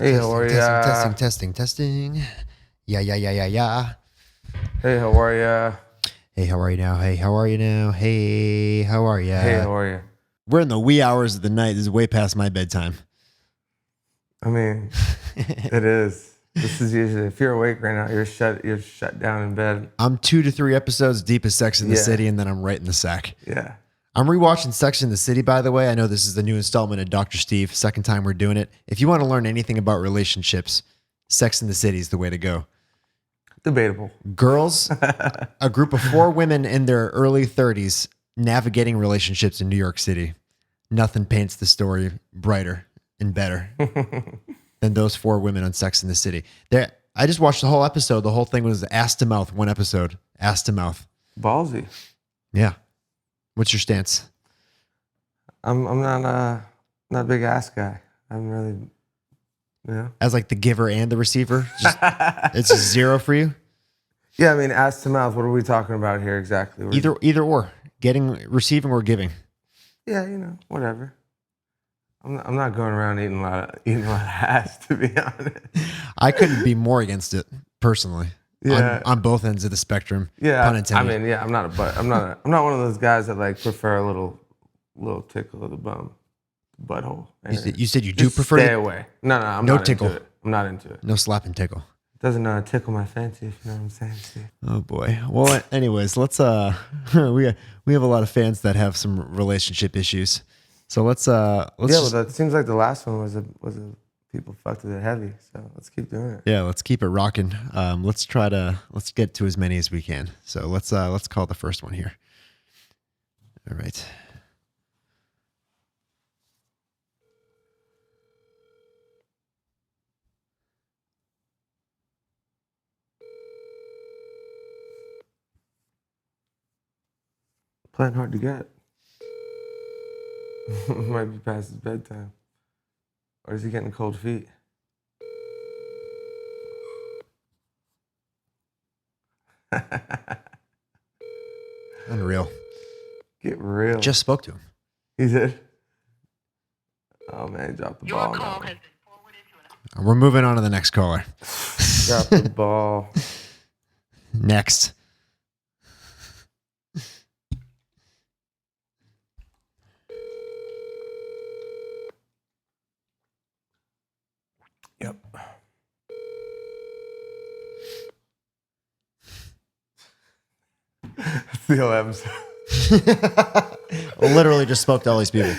Hey, how are ya? Testing. Yeah. Hey, how are ya? Hey, how are you now? Hey, how are you now? Hey, how are ya? Hey, how are you? We're in the wee hours of the night. This is way past my bedtime. I mean, it is. This is usually, if you're awake right now, you're shut down in bed. I'm 2 to 3 episodes deep as Sex in the Yeah. City, and then I'm right in the sack. Yeah. I'm rewatching Sex in the City, by the way. I know this is the new installment of Dr. Steve. Second time we're doing it. If you want to learn anything about relationships, Sex in the City is the way to go. Debatable. Girls, a group of 4 women in their early 30s navigating relationships in New York City. Nothing paints the story brighter and better than those 4 women on Sex in the City. I just watched the whole episode. The whole thing was ass to mouth, one episode. Ass to mouth. Ballsy. Yeah. What's your stance? I'm not a big ass guy. I'm really, yeah. As like the giver and the receiver? Just, it's a 0 for you? Yeah, I mean, ass to mouth. What are we talking about here exactly? Either or. Receiving or giving. Yeah, whatever. I'm not going around eating a lot of ass, to be honest. I couldn't be more against it personally. Yeah. On both ends of the spectrum. Yeah, Pun intended. I mean, yeah, I'm not one of those guys that like prefer a little tickle of the butthole. You said you do Just prefer stay it? away. No, I'm No not tickle. into it. I'm not into it. No slap and tickle. It doesn't tickle my fancy, if you know what I'm saying, Steve. Oh boy. Well, anyways, let's we have a lot of fans that have some relationship issues. So let's well, it seems like the last one was a people fucked with it heavy. So let's keep doing it. Yeah, let's keep it rocking. Let's get to as many as we can. So let's call the first one here. All right. Playing hard to get. Might be past his bedtime. Or is he getting cold feet? Unreal. Get real. Just spoke to him. He did? Oh man, he dropped the ball. Your call has been forwarded to an We're moving on to the next caller. Drop the ball. Next. Yep. That's the whole episode. Literally just spoke to all these people.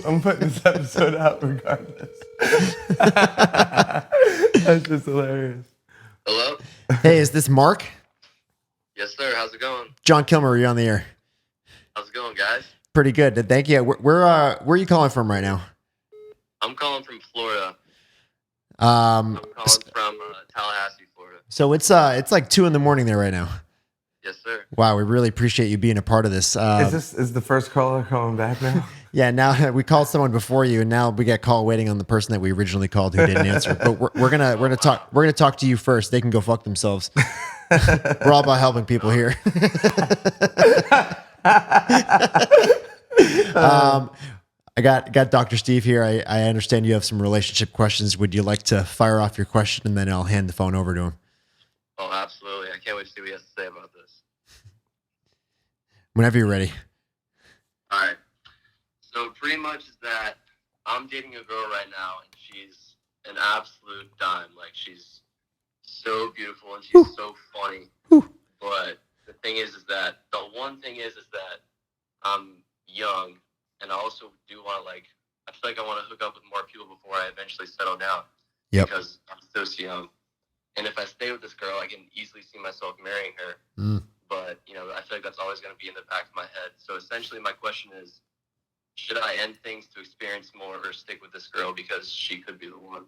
I'm putting this episode out regardless. That's just hilarious. Hello? Hey, is this Mark? Yes, sir. How's it going? John Kilmer, are you on the air? How's it going, guys? Pretty good. Thank you. Where are you calling from right now? I'm calling from Florida. Um, I'm calling from Tallahassee, Florida. so it's like 2 a.m. there right now. Yes, sir. Wow, we really appreciate you being a part of this. Is the first caller calling back now? Yeah, now we called someone before you, and now we got call waiting on the person that we originally called who didn't answer. But we're gonna talk to you first. They can go fuck themselves. We're all about helping people here. I got Dr. Steve here. I understand you have some relationship questions. Would you like to fire off your question, and then I'll hand the phone over to him? Oh, absolutely. I can't wait to see what he has to say about this. Whenever you're ready. All right. So pretty much is that I'm dating a girl right now, and she's an absolute dime. Like, she's so beautiful, and she's so funny. But the thing is that the one thing is that I'm young, and I also do want to, I feel like I want to hook up with more people before I eventually settle down. Yep. Because I'm still so young. And if I stay with this girl, I can easily see myself marrying her. Mm. But, I feel like that's always going to be in the back of my head. So essentially my question is, should I end things to experience more or stick with this girl because she could be the one?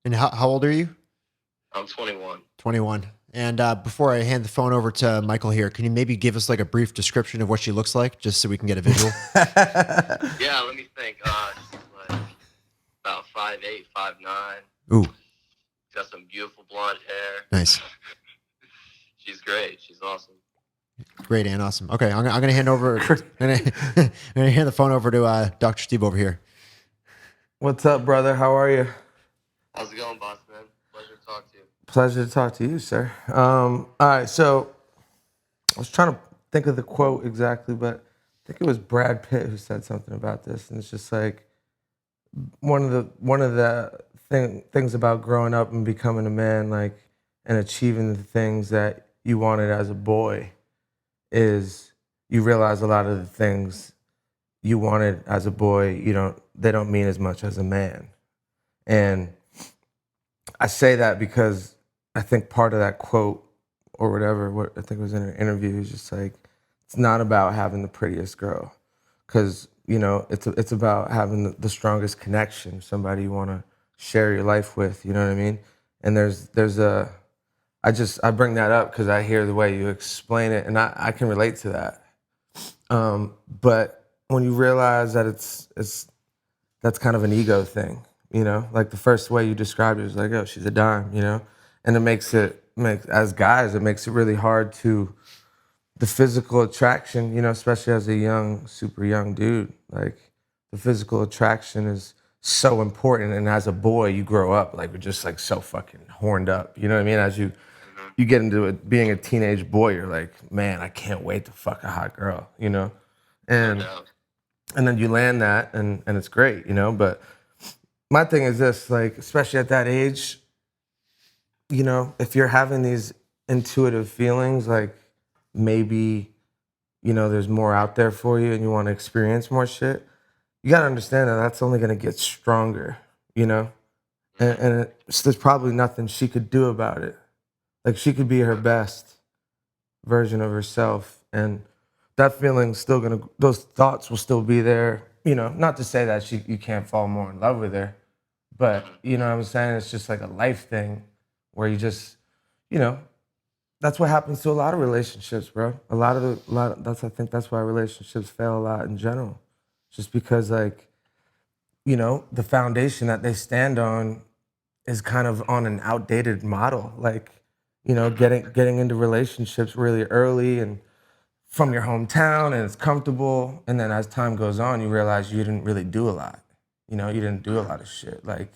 And how old are you? I'm 21. 21. And before I hand the phone over to Michael here, can you maybe give us like a brief description of what she looks like, just so we can get a visual? Yeah, let me think. She's like about 5'8", 5'9". Ooh, She's got some beautiful blonde hair. nice. She's great. She's awesome. Great and awesome. Okay, I'm gonna hand over. I'm gonna hand the phone over to Dr. Steve over here. What's up, brother? How are you? How's it going, boss man? Pleasure to talk to you. Pleasure to talk to you, sir. All right, so I was trying to think of the quote exactly, but I think it was Brad Pitt who said something about this, and it's just like one of the things about growing up and becoming a man, like, and achieving the things that you wanted as a boy, is you realize a lot of the things you wanted as a boy, they don't mean as much as a man. And I say that because I think part of that quote or whatever, what I think it was in an interview, is just like, it's not about having the prettiest girl, because it's about having the strongest connection, somebody you want to share your life with. You know what I mean? And I bring that up because I hear the way you explain it, and I can relate to that. But when you realize that that's kind of an ego thing, like the first way you described it is like, oh, she's a dime, and as guys, it makes it really hard to the physical attraction, especially as a super young dude. Like, the physical attraction is so important, and as a boy, you grow up like we're just like so fucking horned up. You know what I mean? As you get into it, being a teenage boy, you're like, man, I can't wait to fuck a hot girl, and No doubt. and then you land that, and it's great, But my thing is this, like, especially at that age, if you're having these intuitive feelings, like maybe, there's more out there for you and you want to experience more shit, you got to understand that that's only going to get stronger, and there's probably nothing she could do about it. Like, she could be her best version of herself, and that feeling's still those thoughts will still be there, not to say that you can't fall more in love with her, but you know what I'm saying? It's just like a life thing where you just, that's what happens to a lot of relationships, bro. I think that's why relationships fail a lot in general. Just because, like, the foundation that they stand on is kind of on an outdated model. Like, getting into relationships really early and from your hometown, and it's comfortable. And then as time goes on, you realize you didn't really do a lot. You didn't do a lot of shit. Like,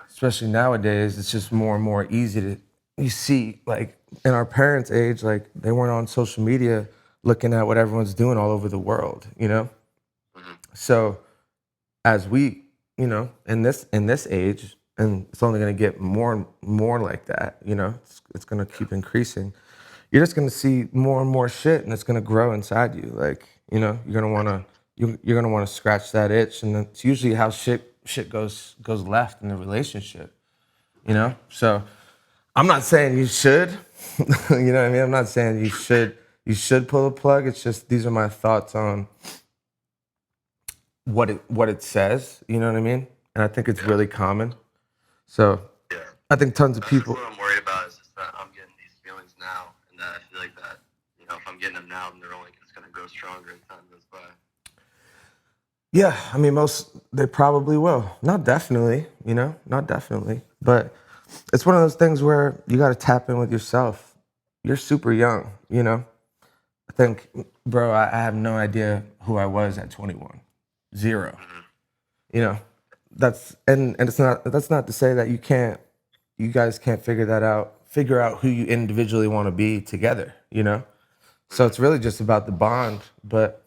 especially nowadays, it's just more and more easy to, you see, like, in our parents' age, like, they weren't on social media looking at what everyone's doing all over the world, So as we, in this age, and it's only going to get more and more like that, it's going to keep increasing. You're just going to see more and more shit, and it's going to grow inside you. Like, you're going to want to, you're going to want to scratch that itch, and that's usually how shit goes left in the relationship, So I'm not saying you should, you know what I mean? I'm not saying you should pull a plug. It's just, these are my thoughts on what it says, you know what I mean? And I think it's really common. So Yeah. I think tons of That's people. what I'm worried about, is just that I'm getting these feelings now, and that I feel like that, if I'm getting them now, then they're only just going to grow stronger as time goes by. Yeah, I mean, they probably will. Not definitely, not definitely. But it's one of those things where you got to tap in with yourself. You're super young, I think, bro, I have no idea who I was at 21. Zero. That's not to say that you guys can't figure out who you individually want to be together, So it's really just about the bond. But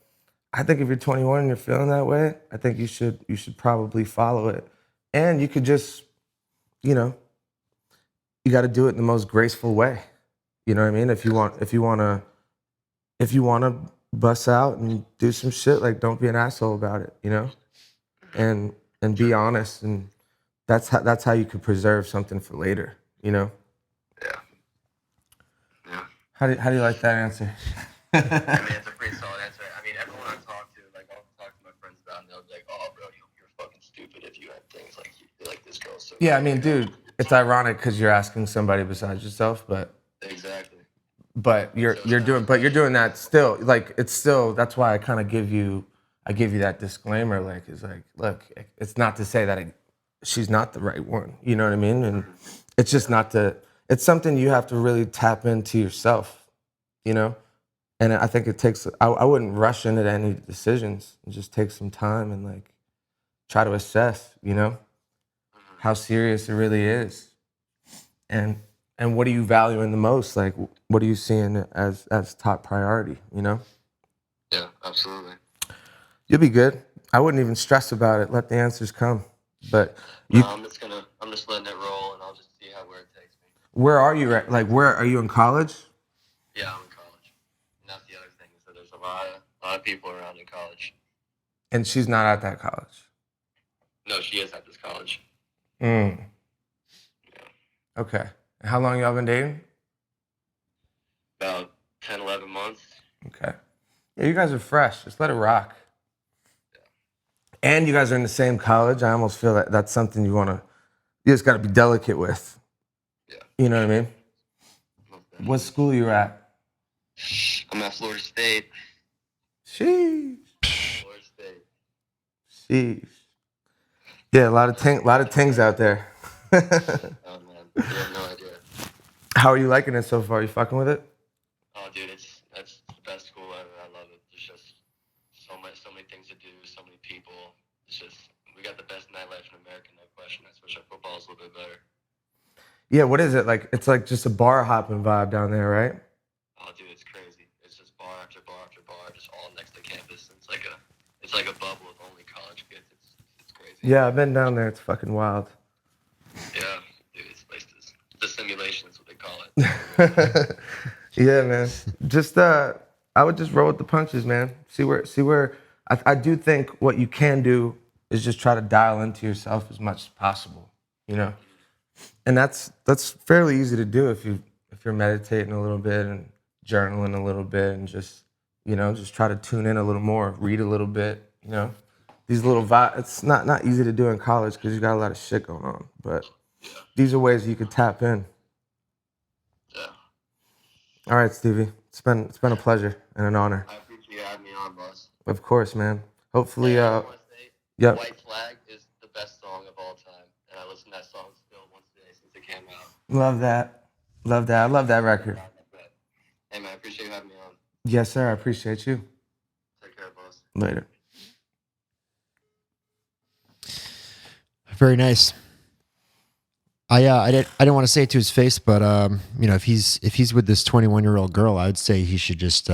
I think if you're 21 and you're feeling that way, I think you should probably follow it. And you could just, you got to do it in the most graceful way. You know what I mean? If you want to bust out and do some shit, like, don't be an asshole about it, and be honest, and that's how you could preserve something for later, Yeah. How do you like that answer? I mean, it's a pretty solid answer. I mean, everyone I talk to, like, I'll talk to my friends about it, and they'll be like, oh, bro, you're fucking stupid if you had things like, you like this girl so Yeah, I good. mean, dude, it's ironic because you're asking somebody besides yourself, but Exactly. you're doing that still. Like, it's still, that's why I kind of give you that disclaimer. Like, it's like, look, it's not to say that she's not the right one. You know what I mean? And it's just it's something you have to really tap into yourself, And I think it takes, I wouldn't rush into any decisions. Just take some time and, like, try to assess, how serious it really is, and what are you valuing the most? Like, what are you seeing as top priority? You know? Yeah, absolutely. You'll be good. I wouldn't even stress about it. Let the answers come. But you, No, I'm just letting it roll, and I'll just see where it takes me. where are you at? Like, where are you in college? Yeah, I'm in college, and that's the other thing is that there's a lot of people around in college. And she's not at that college. No, she is at this college. Mm. Yeah. Okay. And how long y'all been dating? About 10, 11 months. Okay. Yeah, you guys are fresh. Just let it rock. And you guys are in the same college. I almost feel that that's something you just got to be delicate with. Yeah. You know what I mean? What school you at? I'm at Florida State. Sheesh. Florida State. Sheesh. Yeah, a lot of things out there. Oh man, you have no idea. How are you liking it so far? You fucking with it? Oh dude, that's the best school ever. I love it. There's just so many things to do, so many people. It's just we got the best nightlife in America, no question. I just wish our football was a little bit better. Yeah, what is it? Like, it's like just a bar hopping vibe down there, right? Oh dude, it's crazy. It's just bar after bar after bar, just all next to campus. It's like a bubble of only college kids. It's crazy. Yeah, I've been down there. It's fucking wild. Yeah, dude, it's like the simulation is what they call it. Yeah, man. Just I would just roll with the punches, man. See where I do think what you can do is just try to dial into yourself as much as possible, you know? And that's fairly easy to do if you're meditating a little bit and journaling a little bit and just, you know, just try to tune in a little more, read a little bit, you know? These little it's not easy to do in college because you got a lot of shit going on, but these are ways you could tap in. Yeah. All right, Stevie. It's been a pleasure and an honor. I appreciate you having me on, boss. Of course, man. Hopefully, I want to say, yep. White Flag is the best song of all time, and I listen to that song still once a day since it came out. Love that. I love that record. Hey man, I appreciate you having me on. Yes, sir. I appreciate you. Take care, boss. Later. Very nice. I didn't want to say it to his face, but you know, if he's with this 21-year-old girl, I would say he should just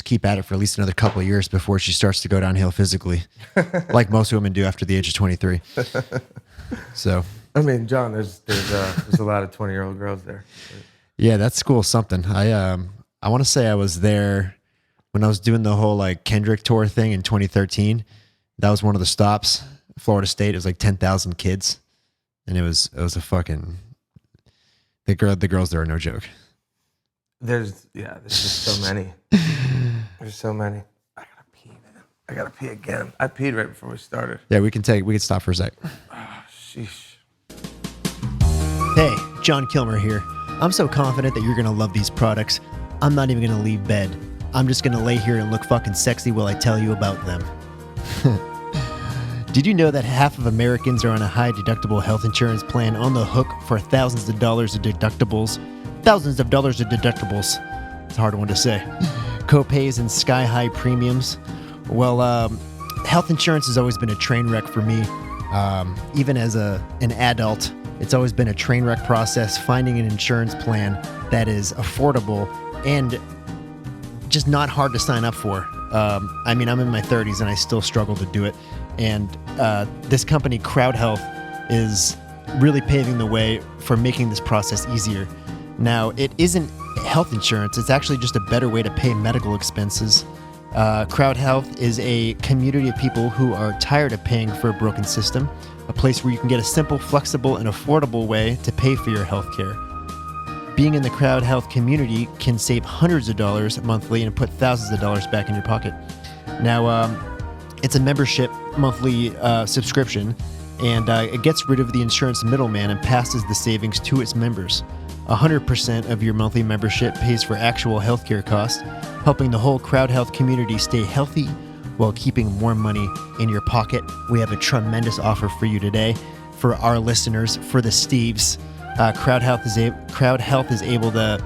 keep at it for at least another couple of years before she starts to go downhill physically, like most women do after the age of 23. So, I mean, John, there's a lot of 20-year-old girls there. yeah, that school's something. I want to say I was there when I was doing the whole like Kendrick tour thing in 2013. That was one of the stops. Florida State. It was like 10,000 kids, and it was a fucking the girls there are no joke. There's just so many. There's so many. I gotta pee, man. I gotta pee again. I peed right before we started. Yeah, we can stop for a sec. Oh, sheesh. Hey, John Kilmer here. I'm so confident that you're gonna love these products. I'm not even gonna leave bed. I'm just gonna lay here and look fucking sexy while I tell you about them. Did you know that half of Americans are on a high deductible health insurance plan on the hook for thousands of dollars of deductibles? Thousands of dollars of deductibles. It's a hard one to say. Co-pays and sky-high premiums. Well, health insurance has always been a train wreck for me. Even as an adult, it's always been a train wreck process finding an insurance plan that is affordable and just not hard to sign up for. I mean, I'm in my 30s and I still struggle to do it. And this company, Crowd Health, is really paving the way for making this process easier. Now, it isn't health insurance. It's actually just a better way to pay medical expenses. Crowd Health is a community of people who are tired of paying for a broken system, a place where you can get a simple, flexible, and affordable way to pay for your health care. Being in the Crowd Health community can save hundreds of dollars monthly and put thousands of dollars back in your pocket. Now, it's a membership monthly subscription, and it gets rid of the insurance middleman and passes the savings to its members. 100% of your monthly membership pays for actual healthcare costs, helping the whole Crowd Health community stay healthy while keeping more money in your pocket. We have a tremendous offer for you today for our listeners, for the Steves. Crowd Health is able to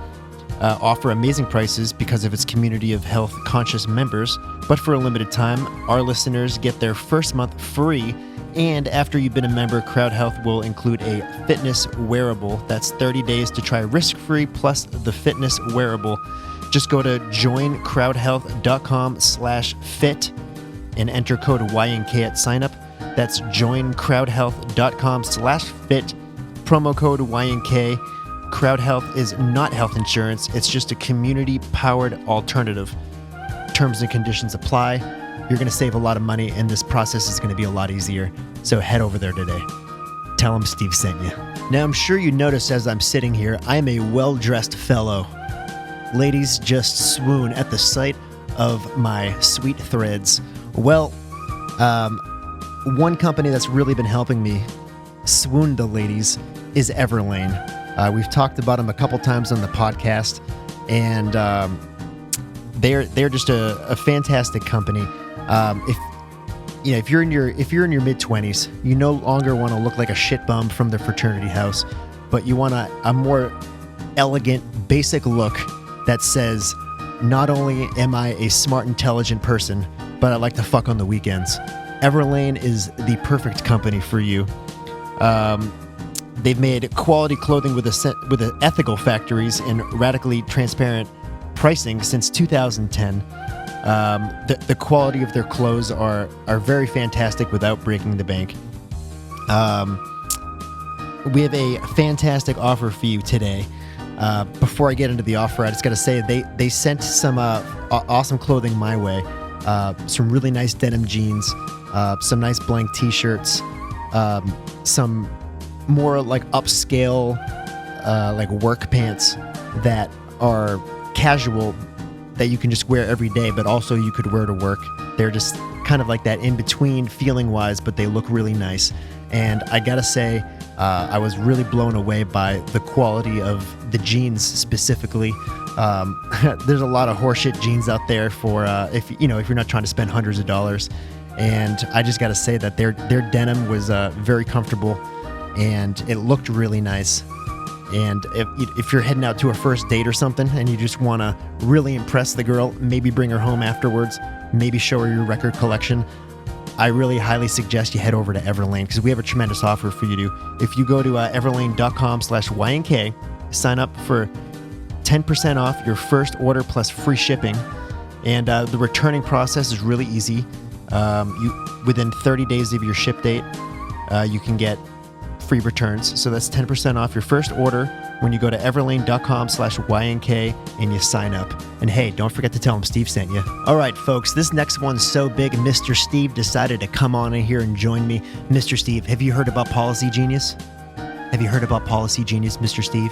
offer amazing prices because of its community of health-conscious members. But for a limited time, our listeners get their first month free And after you've been a member, Crowd Health will include a fitness wearable. That's 30 days to try risk-free plus the fitness wearable. Just go to joincrowdhealth.com/fit and enter code YNK at signup. That's joincrowdhealth.com/fit, promo code YNK. Crowd Health is not health insurance. It's just a community-powered alternative. Terms and conditions apply. You're going to save a lot of money, and this process is going to be a lot easier. So head over there today. Tell them Steve sent you. Now, I'm sure you notice as I'm sitting here, I am a well-dressed fellow. Ladies just swoon at the sight of my sweet threads. Well, one company that's really been helping me swoon the ladies is Everlane. We've talked about them a couple times on the podcast, and they're just a fantastic company. If you're in your mid-20s, you no longer want to look like a shit bum from the fraternity house, but you want a more elegant, basic look that says, not only am I a smart, intelligent person, but I like to fuck on the weekends. Everlane is the perfect company for you. They've made quality clothing with ethical factories and radically transparent pricing since 2010. The quality of their clothes are very fantastic without breaking the bank. We have a fantastic offer for you today. Before I get into the offer, I just got to say they sent some awesome clothing my way. Some really nice denim jeans, some nice blank t-shirts, some more like upscale like work pants that are casual that you can just wear every day, but also you could wear to work. They're just kind of like that in between feeling wise, but they look really nice. And I gotta say, I was really blown away by the quality of the jeans specifically. There's a lot of horseshit jeans out there for if you're not trying to spend hundreds of dollars. And I just gotta say that their denim was very comfortable, and it looked really nice. And if you're heading out to a first date or something and you just want to really impress the girl, maybe bring her home afterwards, maybe show her your record collection, I really highly suggest you head over to Everlane, because we have a tremendous offer for you to. If you go to everlane.com/YNK, sign up for 10% off your first order plus free shipping. And the returning process is really easy. Within 30 days of your ship date, you can get free returns. So that's 10% off your first order when you go to everlane.com/YNK and you sign up. And hey, don't forget to tell them Steve sent you. All right, folks, this next one's so big, Mr. Steve decided to come on in here and join me. Mr. Steve, have you heard about Policy Genius? Have you heard about Policy Genius, Mr. Steve?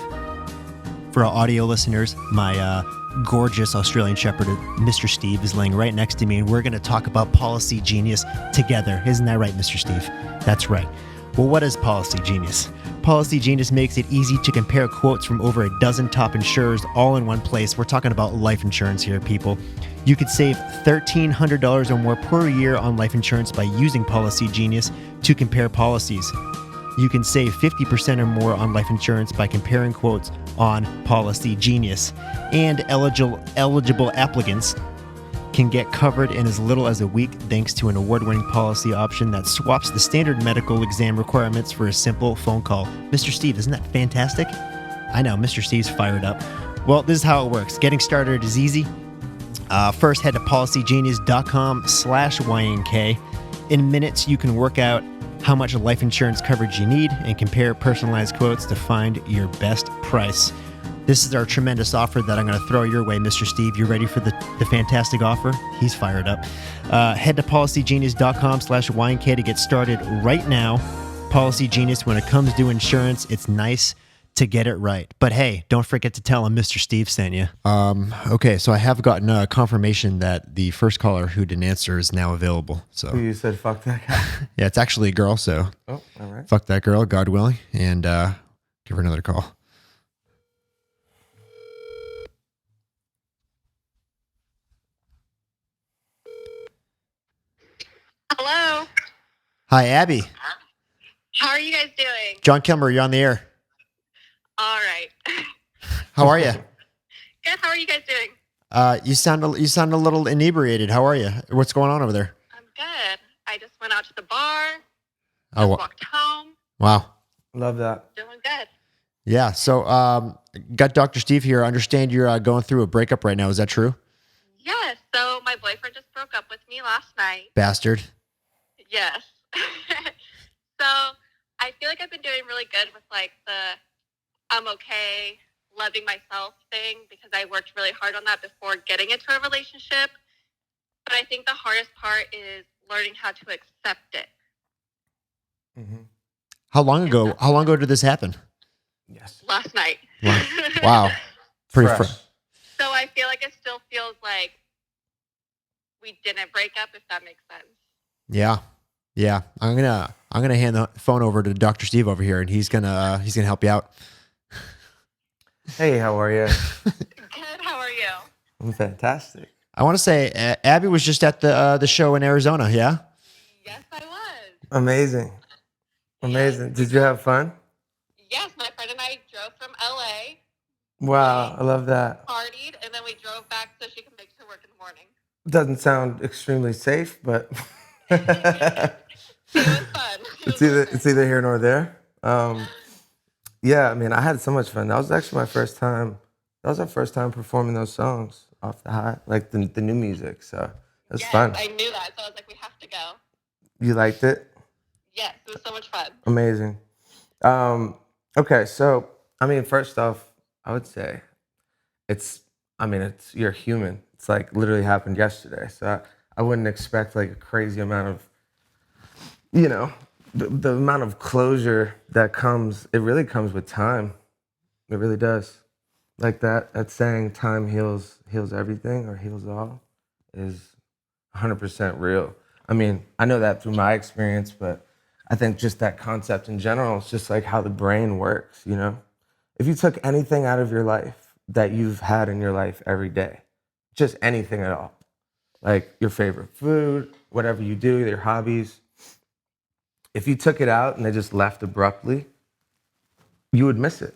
For our audio listeners, my gorgeous Australian Shepherd, Mr. Steve, is laying right next to me, and we're going to talk about Policy Genius together. Isn't that right, Mr. Steve? That's right. Well, what is Policy Genius? Policy Genius makes it easy to compare quotes from over a dozen top insurers all in one place. We're talking about life insurance here, people. You could save $1,300 or more per year on life insurance by using Policy Genius to compare policies. You can save 50% or more on life insurance by comparing quotes on Policy Genius. And eligible applicants can get covered in as little as a week thanks to an award-winning policy option that swaps the standard medical exam requirements for a simple phone call. Mr. Steve, isn't that fantastic? I know, Mr. Steve's fired up. Well, this is how it works. Getting started is easy. First, head to policygenius.com/YNK. In minutes, you can work out how much life insurance coverage you need and compare personalized quotes to find your best price. This is our tremendous offer that I'm going to throw your way, Mr. Steve. You ready for the fantastic offer? He's fired up. Head to policygenius.com/YNK to get started right now. Policy Genius, when it comes to insurance, it's nice to get it right. But hey, don't forget to tell him Mr. Steve sent you. Okay, so I have gotten a confirmation that the first caller who didn't answer is now available. So You said fuck that guy. yeah, it's actually a girl, so Oh, all right. fuck that girl, God willing, and give her another call. Hello. Hi, Abby. How are you guys doing? John Kilmer, you're on the air. All right. How are you? Good. How are you guys doing? You sound a little inebriated. How are you? What's going on over there? I'm good. I just went out to the bar, Oh, Walked home. wow. Love that. Doing good. Yeah. So, got Dr. Steve here. I understand you're going through a breakup right now. Is that true? Yes. So my boyfriend just broke up with me last night. Bastard. Yes. So I feel like I've been doing really good with like the I'm okay, loving myself thing because I worked really hard on that before getting into a relationship. But I think the hardest part is learning how to accept it. Mm-hmm. How long ago did this happen? Yes. Last night. Wow. Pretty Fresh. So I feel like it still feels like we didn't break up, if that makes sense. Yeah. Yeah. I'm gonna hand the phone over to Dr. Steve over here, and he's gonna help you out. Hey, how are you? Good. How are you? I'm fantastic. I want to say Abby was just at the show in Arizona. Yeah. Yes, I was. Amazing. Amazing. Did you have fun? Yes, my friend and I drove from LA, Wow, I love that. partied, and then we drove back so she could make it to work in the morning. Doesn't sound extremely safe, but It was fun. it's either here nor there. Yeah, I mean, I had so much fun. That was actually my first time. That was our first time performing those songs off the high, like the new music. So it was fun. I knew that, so I was like, we have to go. You liked it? Yes, it was so much fun. Amazing. Okay, so I mean, first off, I would say it's you're human. It's like literally happened yesterday. So I wouldn't expect like a crazy amount of, the amount of closure that comes. It really comes with time. It really does. Like that saying, time heals everything or heals all, is 100% real. I mean, I know that through my experience, but I think just that concept in general is just like how the brain works, If you took anything out of your life that you've had in your life every day, just anything at all, like your favorite food, whatever you do, your hobbies, if you took it out and they just left abruptly, you would miss it.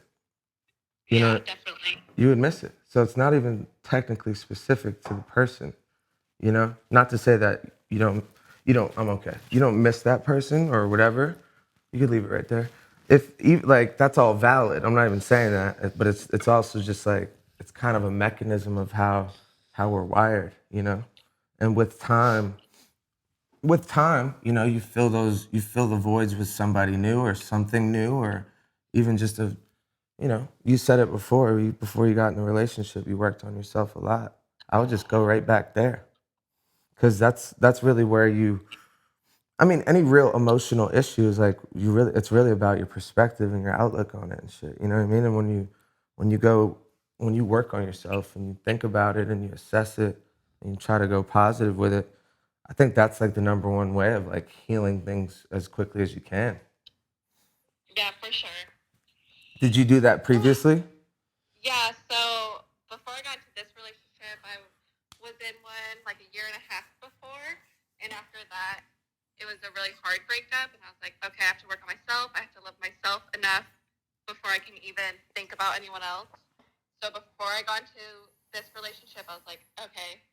Definitely. You would miss it. So it's not even technically specific to the person, Not to say that you don't, I'm okay. You don't miss that person or whatever, you could leave it right there. Like, that's all valid. I'm not even saying that, but it's also just like, it's kind of a mechanism of how we're wired, And with time, you fill the voids with somebody new or something new, or even just you said it before you got in a relationship, you worked on yourself a lot. I would just go right back there. Because that's really where any real emotional issue is like, it's really about your perspective and your outlook on it and shit. You know what I mean? And when you work on yourself and you think about it and you assess it and you try to go positive with it, I think that's like the number one way of like healing things as quickly as you can. Yeah, for sure. Did you do that previously? Yeah, so before I got into this relationship, I was in one like a year and a half before. And after that, it was a really hard breakup. And I was like, okay, I have to work on myself. I have to love myself enough before I can even think about anyone else. So before I got into this relationship, I was like, okay,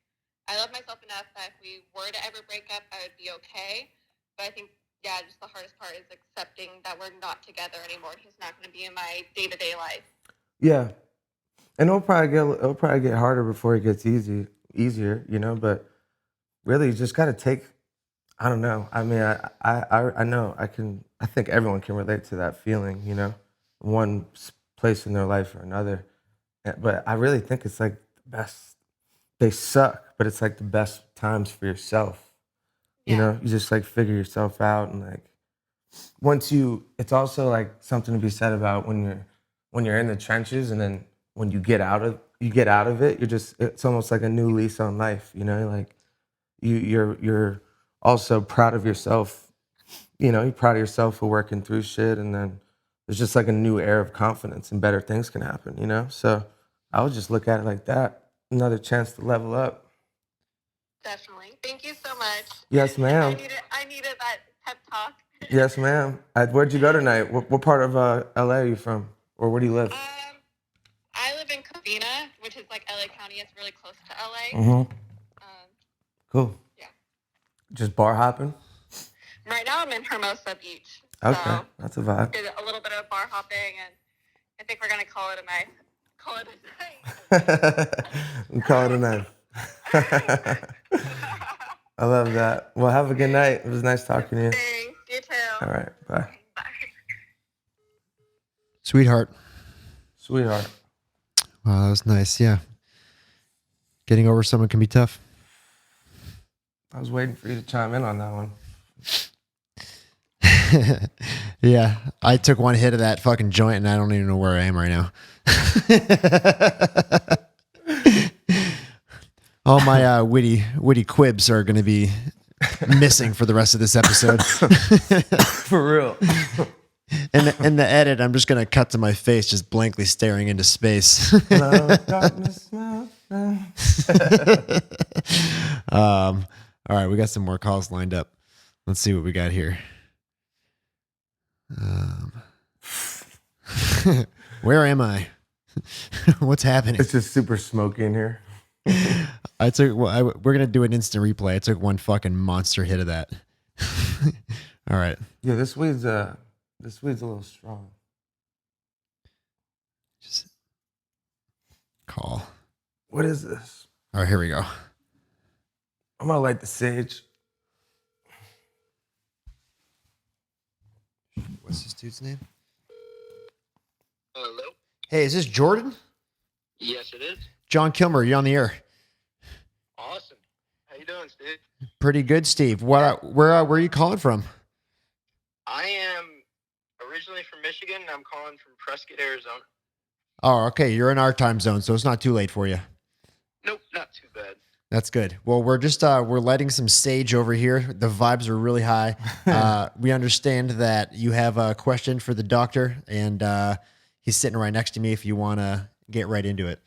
I love myself enough that if we were to ever break up, I would be okay. But I think, just the hardest part is accepting that we're not together anymore. He's not going to be in my day-to-day life. Yeah. And it'll probably get harder before it gets easier, but really you just got to take, I don't know. I mean, I know I think everyone can relate to that feeling, one place in their life or another. But I really think it's like the best. They suck, but it's like the best times for yourself. You just like figure yourself out, and like it's also like something to be said about when you're in the trenches, and then when you get out of it, it's almost like a new lease on life, like you're also proud of yourself, you're proud of yourself for working through shit, and then there's just like a new air of confidence and better things can happen, so I would just look at it like that, another chance to level up. Definitely. Thank you so much. Yes, ma'am. I needed that pep talk. Yes, ma'am. Where'd you go tonight? What part of LA are you from? Or where do you live? I live in Covina, which is like LA County. It's really close to LA. Mm-hmm. Cool. Yeah. Just bar hopping? Right now I'm in Hermosa Beach. Okay, So that's a vibe. did a little bit of bar hopping, and I think we're gonna call it a night. Call it a night. Call it a night. I love that. Well, have a good night. It was nice talking to you. Thanks. You too. All right, bye. Bye. Sweetheart. Sweetheart. Wow, that was nice. Yeah. Getting over someone can be tough. I was waiting for you to chime in on that one. Yeah. I took one hit of that fucking joint and I don't even know where I am right now. All my witty quibs are going to be missing for the rest of this episode. For real. In the edit, I'm just going to cut to my face just blankly staring into space. Love, darkness, my friend. All right, we got some more calls lined up. Let's see what we got here. Where am I? What's happening? It's just super smoky in here. We're gonna do an instant replay. I took one fucking monster hit of that. All right. Yeah, this weed's a little strong. Just call. What is this? All right, here we go. I'm gonna light the sage. What's this dude's name? Hello? Hey, is this Jordan? Yes, it is. John Kilmer, you're on the air. Awesome. How you doing, Steve? Pretty good, Steve. Where are you calling from? I am originally from Michigan, and I'm calling from Prescott, Arizona. Oh, okay. You're in our time zone, so it's not too late for you. Nope, not too bad. That's good. Well, we're just we're lighting some sage over here. The vibes are really high. We understand that you have a question for the doctor, and he's sitting right next to me if you want to get right into it.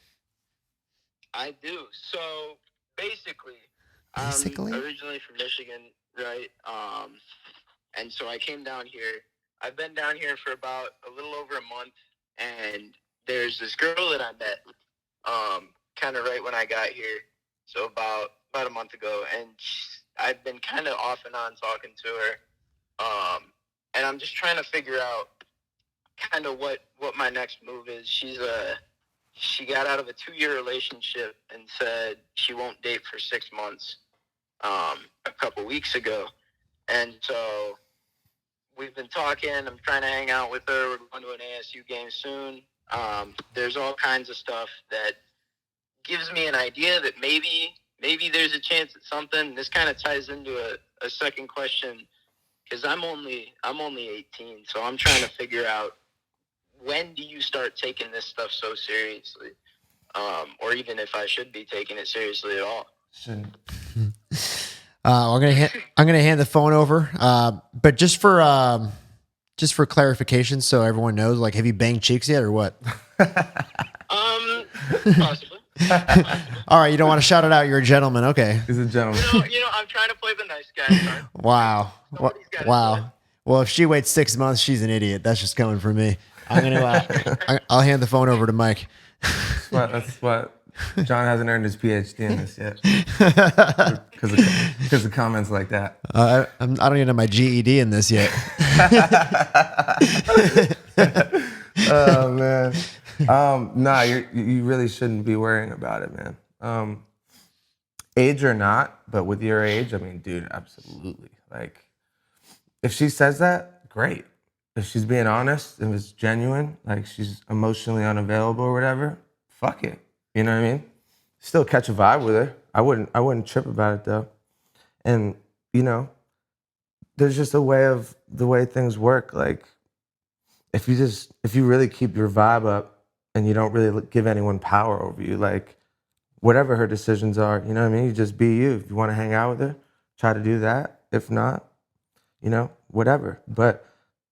I do. So basically, I'm originally from Michigan, right? And so I came down here. I've been down here for about a little over a month, and there's this girl that I met kind of right when I got here. So about a month ago, and I've been kind of off and on talking to her, and I'm just trying to figure out kind of what my next move is. She got out of a 2-year relationship and said she won't date for 6 months a couple weeks ago, and so we've been talking. I'm trying to hang out with her. We're going to an ASU game soon. There's all kinds of stuff that gives me an idea that maybe there's a chance at something. This kind of ties into a second question, because I'm only 18, so I'm trying to figure out, when do you start taking this stuff so seriously, or even if I should be taking it seriously at all. Shouldn't. I'm gonna hand the phone over, but just for clarification, so everyone knows, like, have you banged cheeks yet or what? Possibly. All right, you don't want to shout it out. You're a gentleman. Okay. He's a gentleman. You know, I'm trying to play the nice guy. Card. Wow. Somebody's gotta do it. Wow. Well, if she waits 6 months, she's an idiot. That's just coming from me. I'm gonna. I'll hand the phone over to Mike. That's what. John hasn't earned his PhD in this yet because of comments like that. I don't even have my GED in this yet. Oh man. Nah, you really shouldn't be worrying about it, man. Age or not, but with your age, I mean, dude, absolutely. Like, if she says that, great. If she's being honest, if it's genuine, like she's emotionally unavailable or whatever, fuck it. You know what I mean? Still catch a vibe with her. I wouldn't trip about it though. And you know, there's just a way of the way things work. Like, if you really keep your vibe up and you don't really give anyone power over you, like whatever her decisions are, you know what I mean? You just be you. If you want to hang out with her, try to do that. If not, you know, whatever. But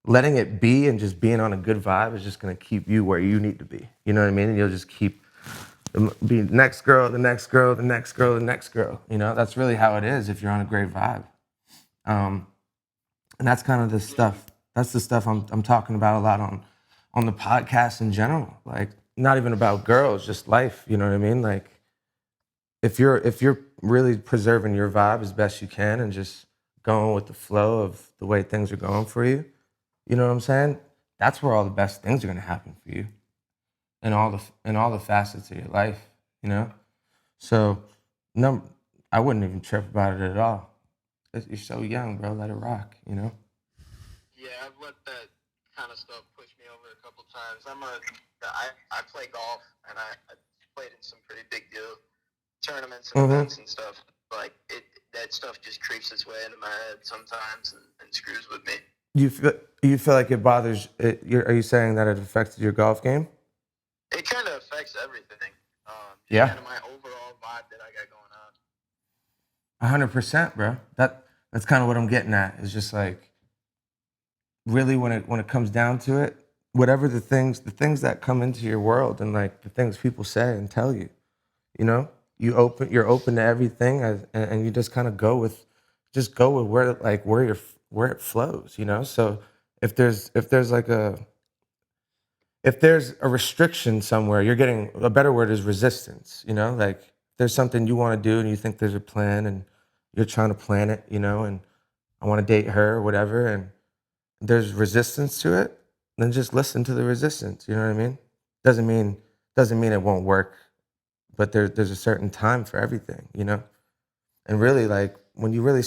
letting it be and just being on a good vibe is just going to keep you where you need to be. You know what I mean? And you'll just keep be next girl, the next girl, the next girl, the next girl. You know, that's really how it is if you're on a great vibe. And that's kind of the stuff. That's the stuff I'm talking about a lot on the podcast in general. Like, not even about girls, just life. You know what I mean? Like, if you're really preserving your vibe as best you can and just going with the flow of the way things are going for you, you know what I'm saying? That's where all the best things are gonna happen for you in all the facets of your life, you know? So no, I wouldn't even trip about it at all. You're so young, bro. Let it rock, you know? Yeah, I've let that kind of stuff push me over a couple times. I play golf, and I played in some pretty big deal tournaments and events and stuff. Like that stuff just creeps its way into my head sometimes and screws with me. You feel like it bothers it, are you saying that it affected your golf game? It kind of affects everything. Yeah. Kind of my overall vibe that I got going on. 100%, bro. That's kind of what I'm getting at. Is just like really when it comes down to it, whatever the things that come into your world and like the things people say and tell you, you know, you're open to everything and you just kind of go with where it flows, you know. So if there's a restriction somewhere, you're getting a better word is resistance, you know, like there's something you want to do and you think there's a plan and you're trying to plan it, you know, and I want to date her or whatever, and there's resistance to it, then just listen to the resistance, you know what I mean? Doesn't mean it won't work, but there's a certain time for everything, you know? And really like when you really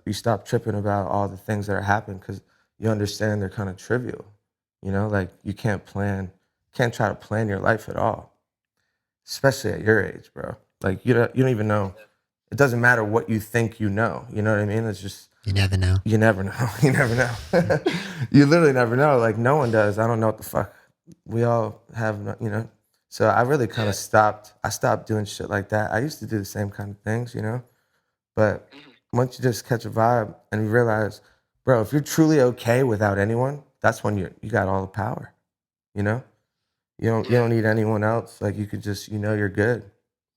you stop tripping about all the things that are happening because you understand they're kind of trivial. You know, like you can't try to plan your life at all, especially at your age, bro. Like you don't even know. It doesn't matter what you think you know. You know what I mean? It's just You never know. you never know. You never know. You literally never know. Like no one does. I don't know what the fuck. We all have, you know. So I really kind of stopped. I stopped doing shit like that. I used to do the same kind of things, you know. But once you just catch a vibe and you realize, bro, if you're truly okay without anyone, that's when you got all the power. You know? You don't need anyone else. Like you could just, you know, you're good.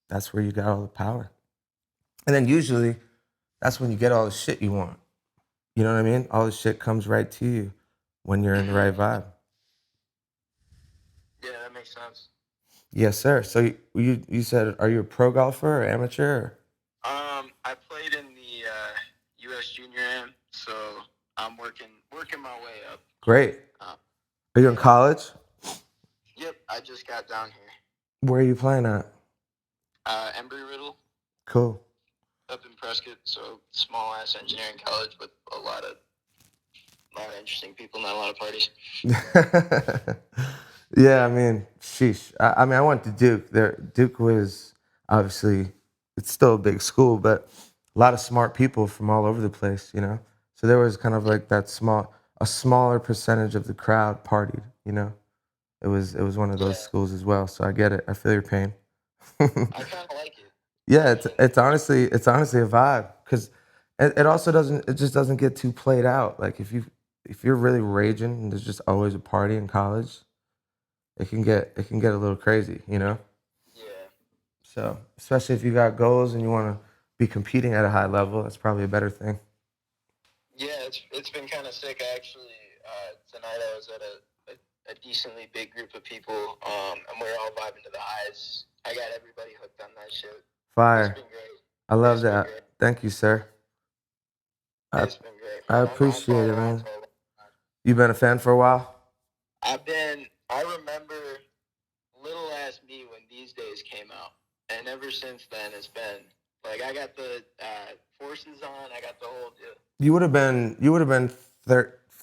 That's where you got all the power. And then usually that's when you get all the shit you want. You know what I mean? All the shit comes right to you when you're in the right vibe. Yeah, that makes sense. Yes, sir. So you said, are you a pro golfer or amateur? Or? I played in the U.S. Junior Am, so I'm working my way up. Great. Are you in college? Yep, I just got down here. Where are you playing at? Embry-Riddle. Cool. Up in Prescott, so small ass engineering college with a lot of interesting people, not a lot of parties. Yeah, I mean, sheesh. I mean, I went to Duke. Duke was obviously it's still a big school, but a lot of smart people from all over the place, you know. So there was kind of like a smaller percentage of the crowd partied, you know. It was one of those schools as well. So I get it. I feel your pain. I kind of like it. Yeah, it's honestly a vibe because it just doesn't get too played out. Like if you're really raging and there's just always a party in college, it can get a little crazy, you know. Yeah. So especially if you got goals and you want to be competing at a high level, that's probably a better thing. Yeah, it's been kind of sick actually. Tonight I was at a decently big group of people, and we were all vibing to the highs. I got everybody hooked on that shit. Fire. It's been great. I love that. Thank you, sir. It's been great. I appreciate it, man. You've been a fan for a while? I remember little ass me when These Days came out, and ever since then it's been like I got the Forces on, I got the whole deal. You would have been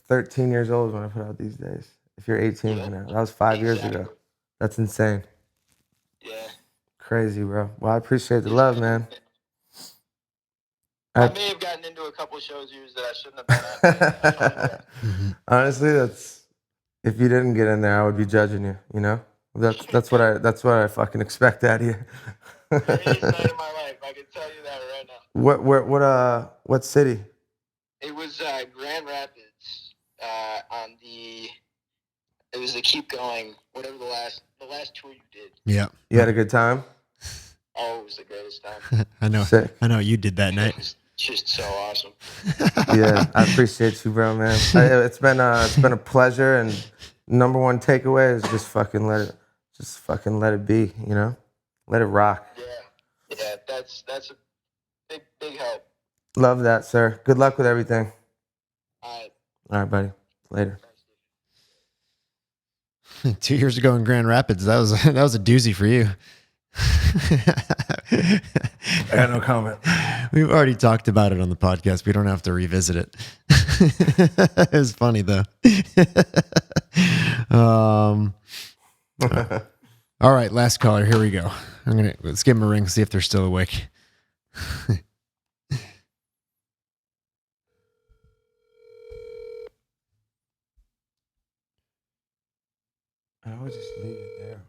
13 years old when I put out These Days. If you're 18 right now, that was 5 years ago. That's insane. Yeah. Crazy, bro. Well, I appreciate the love, man. I may have gotten into a couple shows yours that I shouldn't have been at. Honestly, if you didn't get in there, I would be judging you. You know, that's what I fucking expect out of you. Greatest night of my life, I can tell you that right now. What city? It was Grand Rapids. It was the Keep Going, whatever the last tour you did. Yeah. You had a good time? Oh, it was the greatest time. I know. Sick. I know what you did that night. It was just so awesome. Yeah, I appreciate you, bro, man. It's been a pleasure, and number one takeaway is just fucking let it be, you know? Let it rock. Yeah, that's a big help. Love that, sir. Good luck with everything. All right. All right, buddy. Later. 2 years ago in Grand Rapids, that was a doozy for you. I got no comment. We've already talked about it on the podcast. We don't have to revisit it. It was funny though. All right, last caller. Here we go. Let's give him a ring, see if they're still awake. I would just leave it there.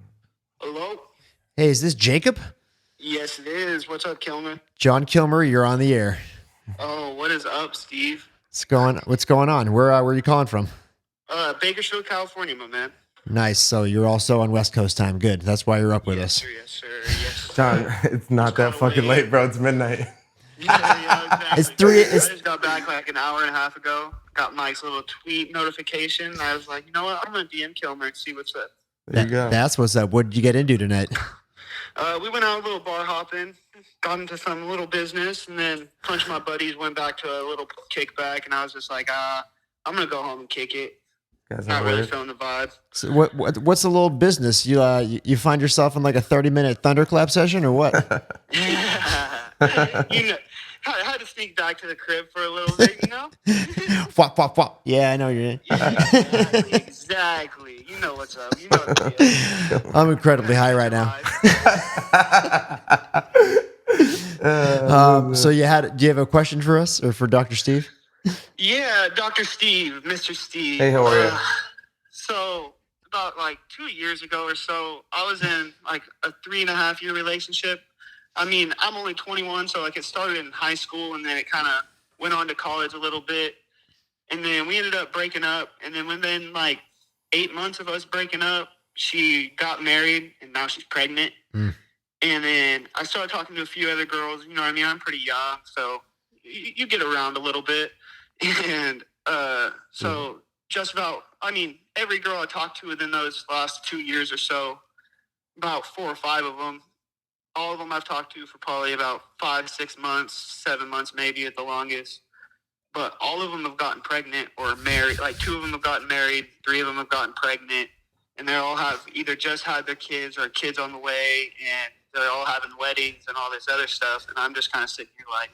Hello? Hey, is this Jacob? Yes, it is. What's up, Kilmer? John Kilmer, you're on the air. Oh, what is up, Steve? What's going on? Where are you calling from? Bakersfield, California, my man. Nice. So you're also on West Coast time. Good. That's why you're up with us. Yes, sir. Yes, sir. John, it's not that fucking late, bro. It's midnight. Yeah, exactly. It's 3 I just got back like an hour and a half ago. Got Mike's little tweet notification. I was like, you know what? I'm going to DM Kilmer and see what's up. There you go. That's what's up. What did you get into tonight? We went out a little bar hopping, got into some little business, and then a bunch of my buddies went back to a little kickback, and I was just like, I'm going to go home and kick it. Guys, Not I'm really weird. feeling the vibe. So what's a little business? You find yourself in like a 30-minute thunderclap session or what? You know, I had to sneak back to the crib for a little bit, you know? Whop, whop, whop. Yeah, I know you're in. Exactly. You know what's up. You know what it is. I'm incredibly high right now. So do you have a question for us or for Dr. Steve? Yeah, Dr. Steve, Mr. Steve. Hey, how are you? So about like 2 years ago or so, I was in like a 3.5 year relationship. I mean, I'm only 21, so like it started in high school and then it kind of went on to college a little bit. And then we ended up breaking up. And then within like 8 months of us breaking up, she got married and now she's pregnant. Mm. And then I started talking to a few other girls. You know what I mean? I'm pretty young, so you get around a little bit. And so just about, I mean, every girl I talked to within those last 2 years or so, about 4 or 5 of them, all of them I've talked to for probably about 5, 6 months, 7 months maybe at the longest. But all of them have gotten pregnant or married. Like 2 of them have gotten married, 3 of them have gotten pregnant. And they all have either just had their kids or kids on the way. And they're all having weddings and all this other stuff. And I'm just kind of sitting here like,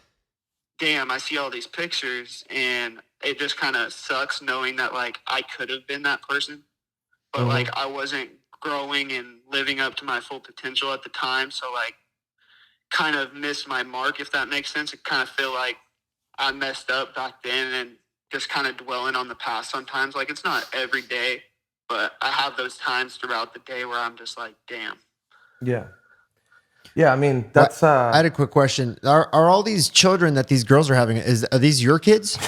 damn, I see all these pictures. And it just kind of sucks knowing that, like, I could have been that person. But, like, I wasn't growing and living up to my full potential at the time. So, like, kind of missed my mark, if that makes sense. I kind of feel like I messed up back then and just kind of dwelling on the past sometimes. Like, it's not every day, but I have those times throughout the day where I'm just like, damn. Yeah. Yeah, I mean, that's... I had a quick question. Are all these children that these girls are having, are these your kids?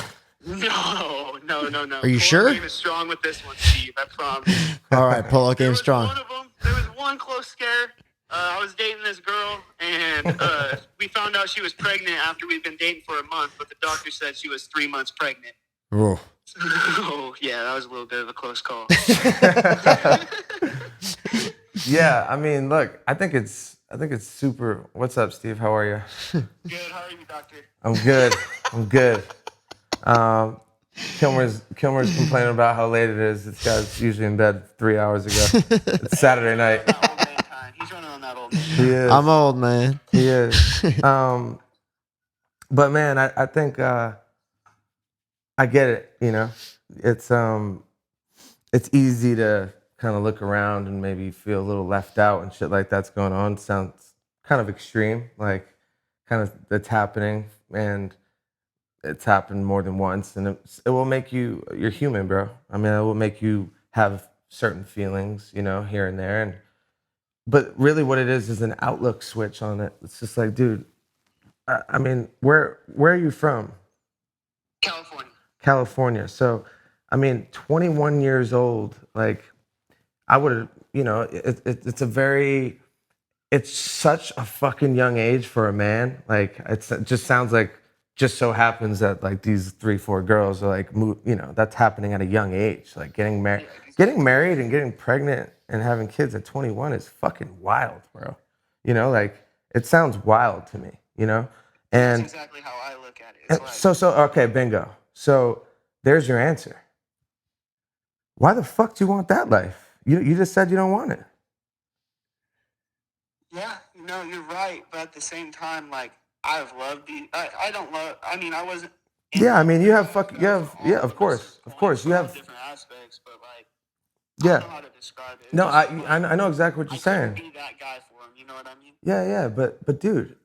No. Are you sure? Pull-out game is strong with this one, Steve. I promise. All right, pull-out game strong. There was one close scare. I was dating this girl, and we found out she was pregnant after we'd been dating for a month, but the doctor said she was 3 months pregnant. Whoa. Oh, yeah, that was a little bit of a close call. Yeah, I mean, look, I think it's super... What's up, Steve? How are you? Good. How are you, doctor? I'm good. Kilmer's complaining about how late it is. This guy's usually in bed 3 hours ago. It's Saturday night. That old man time. He's running on that old man. He is. I'm old, man. He is. But man, I think I get it. You know, it's easy to kind of look around and maybe feel a little left out and shit like that's going on. Sounds kind of extreme, like kind of that's happening, and it's happened more than once, and it will make you're human, bro. I mean, it will make you have certain feelings, you know, here and there, but really what it is an outlook switch on it. It's just like, dude, I mean, where are you from? California. So, I mean, 21 years old, like, I would have, you know, it's such a fucking young age for a man. Like, it just sounds like, just so happens that like these 3-4 girls are like, you know, that's happening at a young age. Like getting married and getting pregnant and having kids at 21 is fucking wild, bro. You know, like it sounds wild to me, you know? And that's exactly how I look at it. It's like, okay, bingo. So there's your answer. Why the fuck do you want that life? You just said you don't want it. yeah, no, you're right. But at the same time, like, I've loved the. I don't love. I mean, I wasn't. in Yeah, I love mean, with you the have guys yeah, all of up to a course, certain of point, course, you all have, different aspects, but like, I don't know yeah. how to describe it. It's No, just like, I know exactly what I you're couldn't saying. be that guy for him. You know what I mean? Yeah, but dude,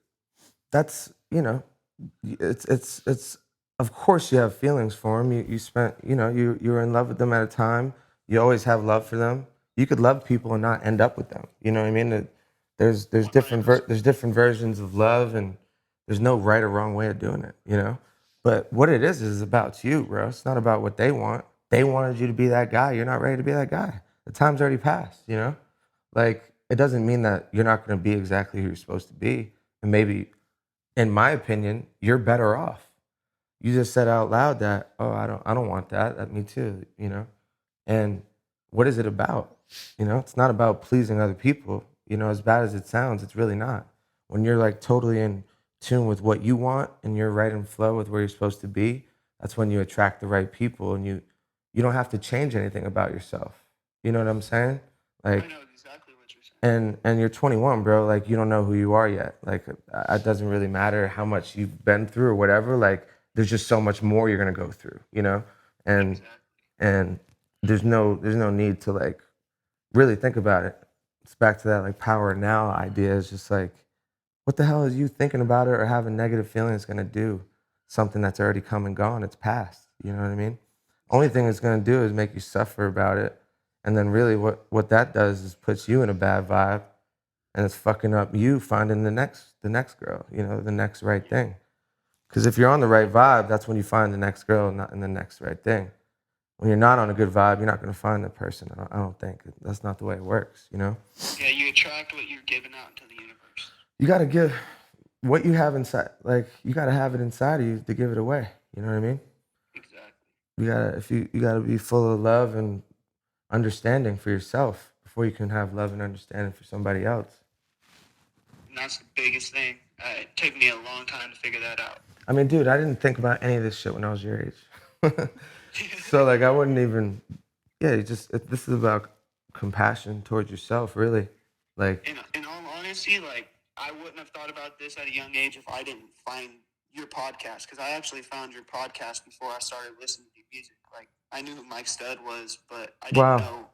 that's it's of course you have feelings for them. You spent you were in love with them at a time. You always have love for them. You could love people and not end up with them. You know what I mean? There's there's different versions of love, and there's no right or wrong way of doing it. You know, but what it is about you, bro. It's not about what they want. They wanted you to be that guy. You're not ready to be that guy. The time's already passed. You know, like it doesn't mean that you're not going to be exactly who you're supposed to be, and maybe in my opinion, you're better off. You just said out loud that, oh, I don't want that. That me too, you know? And what is it about? You know, it's not about pleasing other people. You know, as bad as it sounds, it's really not. When you're like totally in tune with what you want and you're right in flow with where you're supposed to be, that's when you attract the right people, and you don't have to change anything about yourself. You know what I'm saying? I Like, know exactly what you're saying. and you're 21, bro. Like you don't know who you are yet. Like it doesn't really matter how much you've been through or whatever. Like there's just so much more you're gonna go through, you know. And Exactly. and there's no need to like really think about it. It's back to that like power now idea. It's just like, what the hell is you thinking about it or having negative feelings gonna do? Something that's already come and gone. It's past. You know what I mean? Only thing it's gonna do is make you suffer about it. And then really what that does is puts you in a bad vibe, and it's fucking up you finding the next girl, you know, the next right thing. Because if you're on the right vibe, that's when you find the next girl, not in the next right thing. When you're not on a good vibe, you're not going to find the person. I don't think that's not the way it works. You know, Yeah, you attract what you're giving out into the universe. you got to give what you have inside. Like you got to have it inside of you to give it away. You know what I mean? Exactly. You gotta if you got to be full of love and understanding for yourself before you can have love and understanding for somebody else. And that's the biggest thing. It took me a long time to figure that out. I mean, dude, I didn't think about any of this shit when I was your age. So like, I wouldn't even. Yeah, this is about compassion towards yourself, really. Like, In all honesty, like, I wouldn't have thought about this at a young age if I didn't find your podcast. Because I actually found your podcast before I started listening to your music. Like, I knew who Mike Stud was, but I didn't wow, know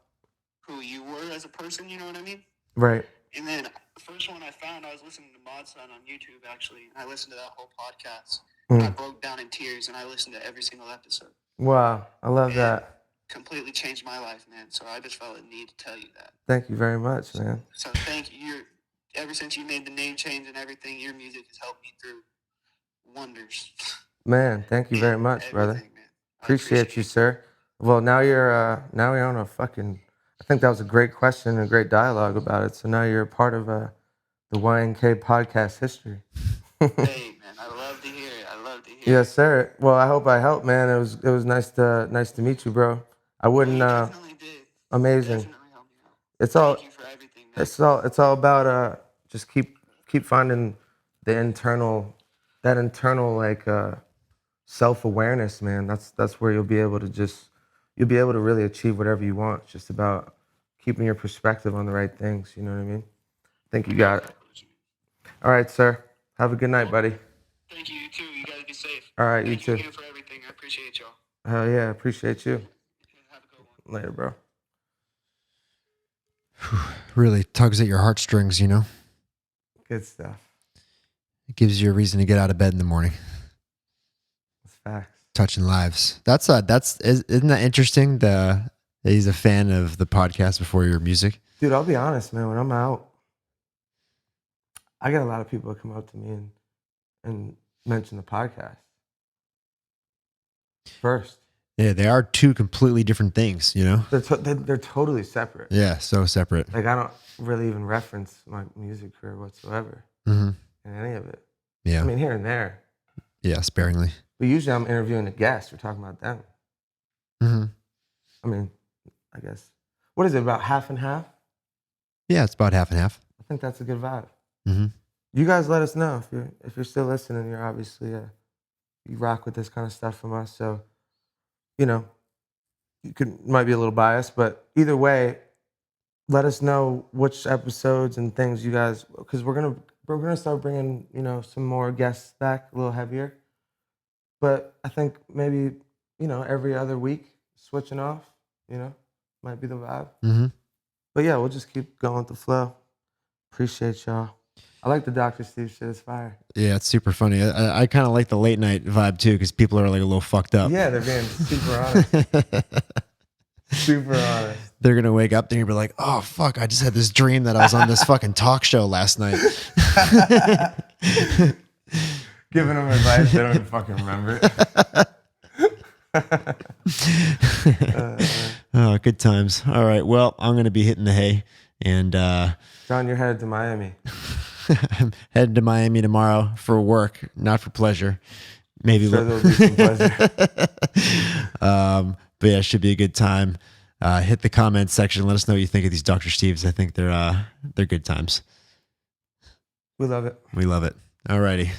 who you were as a person. You know what I mean? right? And then the first one I found, I was listening to Mod Son on YouTube, actually. And I listened to that whole podcast. And I broke down in tears, and I listened to every single episode. Wow, I love that. Completely changed my life, man. So I just felt a need to tell you that. Thank you very much, man. So thank you. Ever since you made the name change and everything, your music has helped me through wonders. Man, thank you very much, brother. Man. Appreciate you, sir. Well, now you're on a fucking. I think that was a great question and a great dialogue about it. So now you're a part of the YNK Podcast history. Hey, man, I love to hear it. Yes, sir. Well, I hope I helped, man. It was nice to meet you, bro. I wouldn't. You definitely did. Amazing. Definitely helped me out. It's all. Thank you for everything, man. It's all about just keep finding that internal like self-awareness, man. That's where you'll be able to really achieve whatever you want. It's just about keeping your perspective on the right things, you know what I mean? I think you got it. All right, sir. Have a good night, buddy. Thank you, you too. You guys be safe. All right, Thank you you too. again for everything. I appreciate y'all. Hell yeah, appreciate you. Have a good one. Later, bro. Really tugs at your heartstrings, you know? Good stuff. It gives you a reason to get out of bed in the morning. That's facts. Touching lives. Isn't that interesting? That he's a fan of the podcast before your music. Dude, I'll be honest, man. When I'm out, I get a lot of people that come up to me and mention the podcast first. Yeah, they are two completely different things, you know? They're totally separate. Yeah, so separate. Like I don't really even reference my music career whatsoever Mm-hmm. in any of it. Yeah. I mean, here and there. Yeah, sparingly. But usually I'm interviewing a guest. We're talking about them. Mm-hmm. I mean, I guess. What is it, about half and half? Yeah, it's about half and half. I think that's a good vibe. Mm-hmm. you guys let us know if you're still listening. You're obviously you rock with this kind of stuff from us. So, you know, might be a little biased, but either way, let us know which episodes and things you guys, because we're gonna start bringing, you know, some more guests back, a little heavier. But I think maybe, you know, every other week switching off, you know, might be the vibe. Mm-hmm. But yeah, we'll just keep going with the flow. Appreciate y'all. I like the Dr. Steve shit. It's fire. Yeah, it's super funny. I kind of like the late night vibe too, because people are like a little fucked up. Yeah, they're being super honest. Super honest. They're gonna wake up, they're gonna be like, "Oh fuck, I just had this dream that I was on this fucking talk show last night." Giving them advice, they don't even fucking remember it. Oh, good times. All right, well, I'm gonna be hitting the hay, and Jon, you're headed to Miami. I'm heading to Miami tomorrow for work, not for pleasure. Maybe Sure, there'll be some pleasure. But yeah, it should be a good time. Hit the comments section. Let us know what you think of these Dr. Steves. I think they're good times. We love it. We love it. All righty.